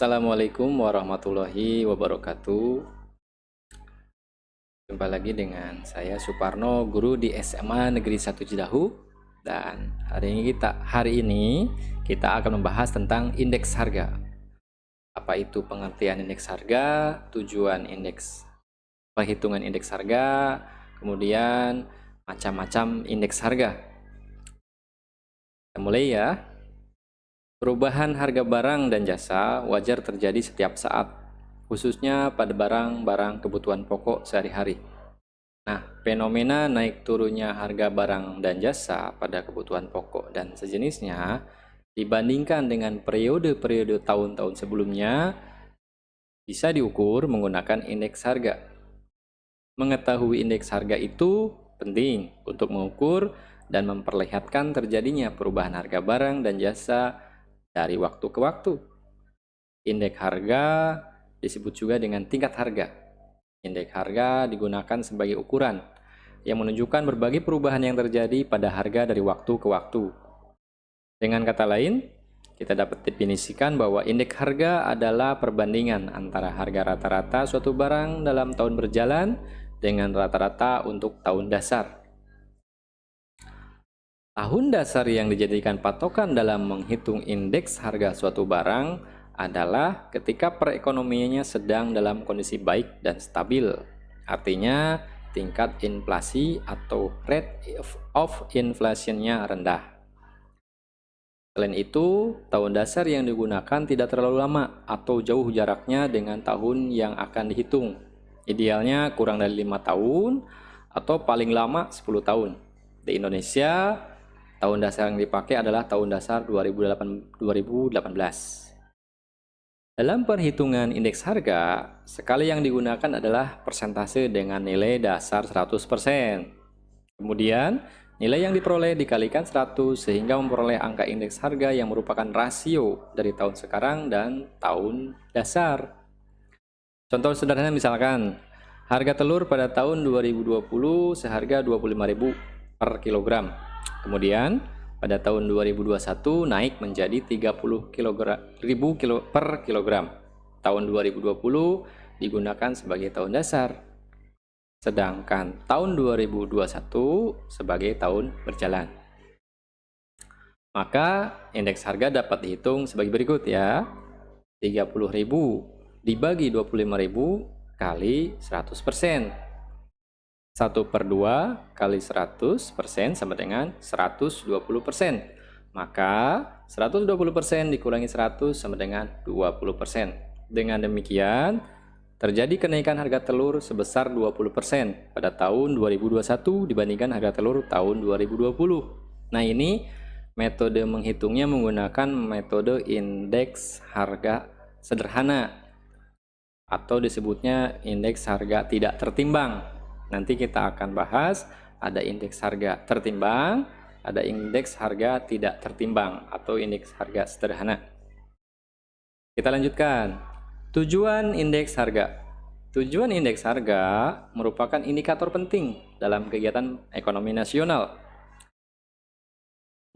Assalamualaikum warahmatullahi wabarakatuh. Jumpa lagi dengan saya Suparno, guru di SMA Negeri 1 Cidahu. Dan hari ini kita akan membahas tentang indeks harga. Apa itu pengertian indeks harga, tujuan indeks, perhitungan indeks harga, kemudian macam-macam indeks harga. Kita mulai ya. Perubahan harga barang dan jasa wajar terjadi setiap saat, khususnya pada barang-barang kebutuhan pokok sehari-hari. Nah, fenomena naik turunnya harga barang dan jasa pada kebutuhan pokok dan sejenisnya dibandingkan dengan periode-periode tahun-tahun sebelumnya bisa diukur menggunakan indeks harga. Mengetahui indeks harga itu penting untuk mengukur dan memperlihatkan terjadinya perubahan harga barang dan jasa dari waktu ke waktu. Indeks harga disebut juga dengan tingkat harga. Indeks harga digunakan sebagai ukuran yang menunjukkan berbagai perubahan yang terjadi pada harga dari waktu ke waktu. Dengan kata lain, kita dapat definisikan bahwa indeks harga adalah perbandingan antara harga rata-rata suatu barang dalam tahun berjalan dengan rata-rata untuk tahun dasar. Tahun dasar yang dijadikan patokan dalam menghitung indeks harga suatu barang adalah ketika perekonomiannya sedang dalam kondisi baik dan stabil. Artinya tingkat inflasi atau rate of inflation-nya rendah. Selain itu, tahun dasar yang digunakan tidak terlalu lama atau jauh jaraknya dengan tahun yang akan dihitung. Idealnya kurang dari 5 tahun atau paling lama 10 tahun. Di Indonesia, tahun dasar yang dipakai adalah tahun dasar 2018. Dalam perhitungan indeks harga, skala yang digunakan adalah persentase dengan nilai dasar 100%. Kemudian, nilai yang diperoleh dikalikan 100 sehingga memperoleh angka indeks harga yang merupakan rasio dari tahun sekarang dan tahun dasar. Contoh sederhana misalkan, harga telur pada tahun 2020 seharga 25.000 per kilogram. Kemudian pada tahun 2021 naik menjadi 30.000 per kilogram. Tahun 2020 digunakan sebagai tahun dasar. Sedangkan tahun 2021 sebagai tahun berjalan. Maka indeks harga dapat dihitung sebagai berikut ya. 30.000 dibagi 25.000 kali 100%. 1/2 kali 100% sama dengan 120%. Maka 120% dikurangi 100 sama dengan 20%. Dengan demikian, terjadi kenaikan harga telur sebesar 20% pada tahun 2021 dibandingkan harga telur tahun 2020. Nah, ini metode menghitungnya menggunakan metode indeks harga sederhana atau disebutnya indeks harga tidak tertimbang. Nanti kita akan bahas ada indeks harga tertimbang, ada indeks harga tidak tertimbang atau indeks harga sederhana. Kita lanjutkan. Tujuan indeks harga. Tujuan indeks harga merupakan indikator penting dalam kegiatan ekonomi nasional.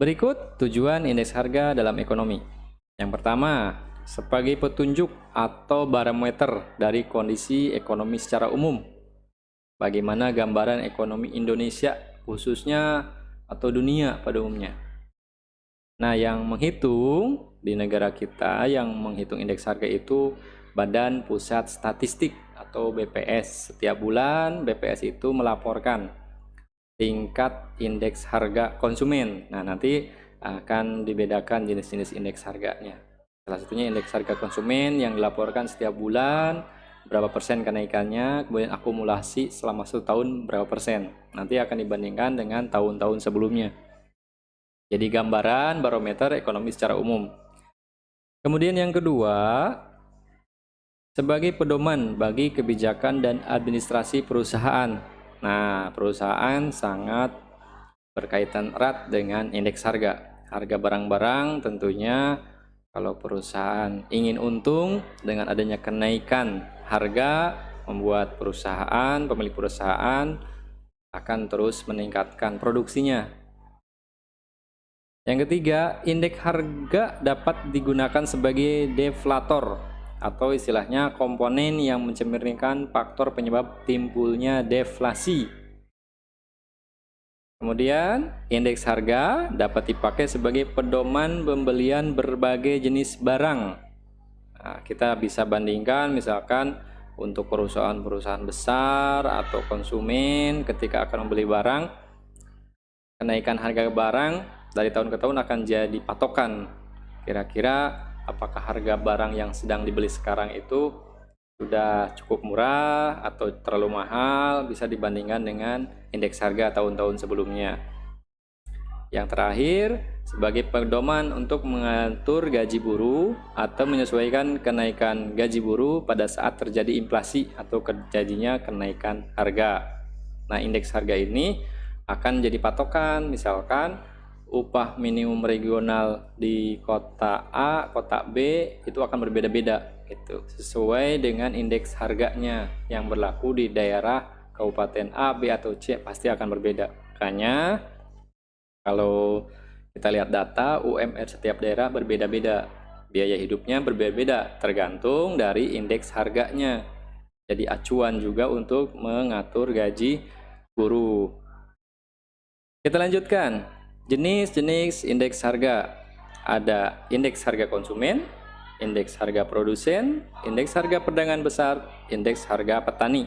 Berikut tujuan indeks harga dalam ekonomi. Yang pertama, sebagai petunjuk atau barometer dari kondisi ekonomi secara umum. Bagaimana gambaran ekonomi Indonesia khususnya atau dunia pada umumnya. Nah, yang menghitung di negara kita, yang menghitung indeks harga itu Badan Pusat Statistik atau BPS. Setiap bulan BPS itu melaporkan tingkat indeks harga konsumen. Nah, nanti akan dibedakan jenis-jenis indeks harganya. Salah satunya indeks harga konsumen yang dilaporkan setiap bulan, berapa persen kenaikannya, kemudian akumulasi selama 1 tahun berapa persen. Nanti akan dibandingkan dengan tahun-tahun sebelumnya. Jadi gambaran barometer ekonomi secara umum. Kemudian yang kedua, sebagai pedoman bagi kebijakan dan administrasi perusahaan. Nah, perusahaan sangat berkaitan erat dengan indeks harga. Harga barang-barang tentunya kalau perusahaan ingin untung dengan adanya kenaikan harga, membuat pemilik perusahaan akan terus meningkatkan produksinya. Yang ketiga, indeks harga dapat digunakan sebagai deflator atau istilahnya komponen yang mencerminkan faktor penyebab timbulnya deflasi. Kemudian, indeks harga dapat dipakai sebagai pedoman pembelian berbagai jenis barang. Nah, kita bisa bandingkan misalkan untuk perusahaan-perusahaan besar atau konsumen ketika akan membeli barang, kenaikan harga barang dari tahun ke tahun akan jadi patokan. Kira-kira apakah harga barang yang sedang dibeli sekarang itu sudah cukup murah atau terlalu mahal, bisa dibandingkan dengan indeks harga tahun-tahun sebelumnya. Yang terakhir, sebagai pedoman untuk mengatur gaji buruh atau menyesuaikan kenaikan gaji buruh pada saat terjadi inflasi atau terjadinya kenaikan harga. Nah, indeks harga ini akan jadi patokan, misalkan upah minimum regional di kota A, kota B itu akan berbeda-beda gitu, sesuai dengan indeks harganya yang berlaku di daerah kabupaten A, B atau C pasti akan berbeda. Makanya kalau kita lihat data UMR setiap daerah berbeda-beda, biaya hidupnya berbeda-beda tergantung dari indeks harganya. Jadi acuan juga untuk mengatur gaji buruh. Kita lanjutkan. Jenis-jenis indeks harga. Ada indeks harga konsumen, indeks harga produsen, indeks harga perdagangan besar, indeks harga petani.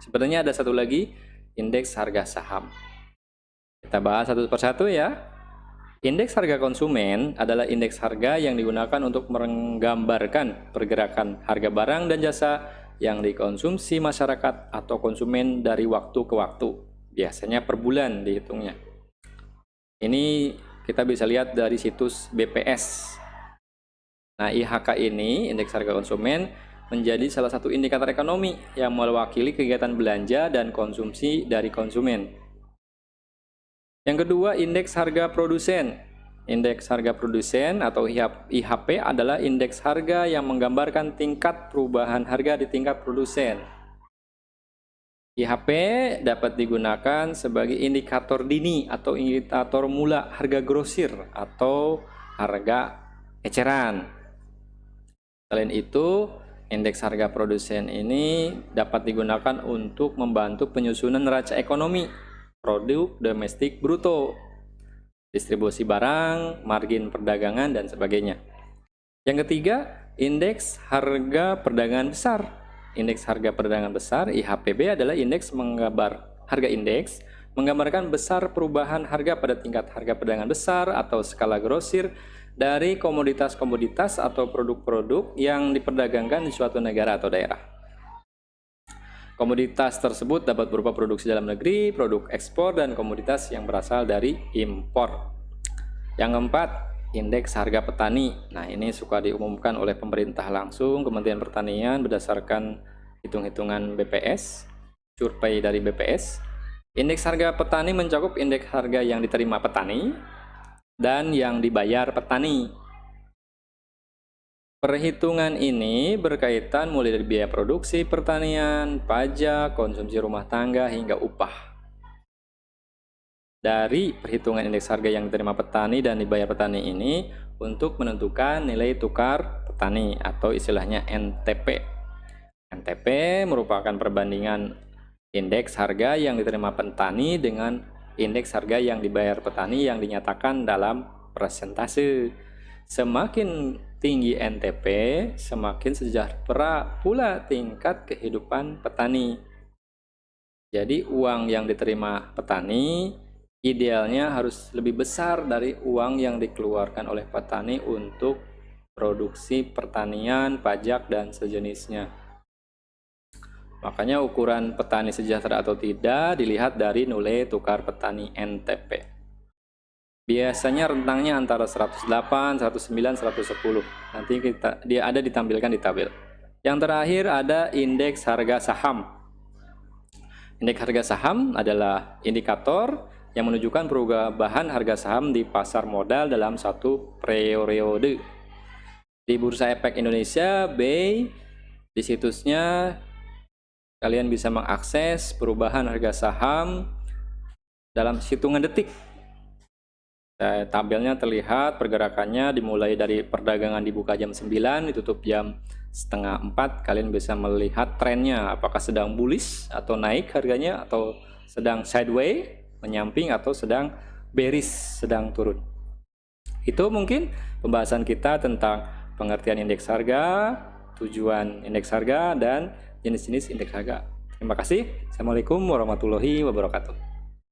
Sebenarnya ada satu lagi, indeks harga saham. Kita bahas satu persatu ya. Indeks harga konsumen adalah indeks harga yang digunakan untuk menggambarkan pergerakan harga barang dan jasa yang dikonsumsi masyarakat atau konsumen dari waktu ke waktu. Biasanya per bulan dihitungnya. Ini kita bisa lihat dari situs BPS. Nah, IHK ini, indeks harga konsumen, menjadi salah satu indikator ekonomi yang mewakili kegiatan belanja dan konsumsi dari konsumen. Yang kedua, indeks harga produsen. Indeks harga produsen atau IHP adalah indeks harga yang menggambarkan tingkat perubahan harga di tingkat produsen. IHP dapat digunakan sebagai indikator dini atau indikator mula harga grosir atau harga eceran. Selain itu, indeks harga produsen ini dapat digunakan untuk membantu penyusunan neraca ekonomi, produk domestik bruto, distribusi barang, margin perdagangan, dan sebagainya. Yang ketiga, indeks harga perdagangan besar. Indeks harga perdagangan besar IHPB adalah indeks menggambarkan besar perubahan harga pada tingkat harga perdagangan besar atau skala grosir dari komoditas-komoditas atau produk-produk yang diperdagangkan di suatu negara atau daerah. Komoditas tersebut dapat berupa produksi dalam negeri, produk ekspor, dan komoditas yang berasal dari impor. Yang keempat, indeks harga petani. Nah, ini suka diumumkan oleh pemerintah langsung, Kementerian Pertanian, berdasarkan hitung-hitungan BPS, survei dari BPS. Indeks harga petani mencakup indeks harga yang diterima petani dan yang dibayar petani. Perhitungan ini berkaitan mulai dari biaya produksi pertanian, pajak, konsumsi rumah tangga, hingga upah. Dari perhitungan indeks harga yang diterima petani dan dibayar petani ini untuk menentukan nilai tukar petani atau istilahnya NTP. NTP merupakan perbandingan indeks harga yang diterima petani dengan indeks harga yang dibayar petani yang dinyatakan dalam persentase. Semakin tinggi NTP, semakin sejahtera pula tingkat kehidupan petani. Jadi uang yang diterima petani idealnya harus lebih besar dari uang yang dikeluarkan oleh petani untuk produksi pertanian, pajak, dan sejenisnya. Makanya ukuran petani sejahtera atau tidak dilihat dari nilai tukar petani NTP. Biasanya rentangnya antara 108, 109, 110. Nanti dia ada ditampilkan di tabel. Yang terakhir ada indeks harga saham. Indeks harga saham adalah indikator yang menunjukkan perubahan harga saham di pasar modal dalam satu periode. Di Bursa Efek Indonesia, BEI, di situsnya kalian bisa mengakses perubahan harga saham dalam hitungan detik. Tabelnya terlihat pergerakannya dimulai dari perdagangan dibuka jam 9, ditutup jam setengah 4. Kalian bisa melihat trennya, apakah sedang bullish atau naik harganya, atau sedang sideways, menyamping, atau sedang bearish, sedang turun. Itu mungkin pembahasan kita tentang pengertian indeks harga, tujuan indeks harga, dan jenis-jenis indeks harga. Terima kasih. Assalamualaikum warahmatullahi wabarakatuh.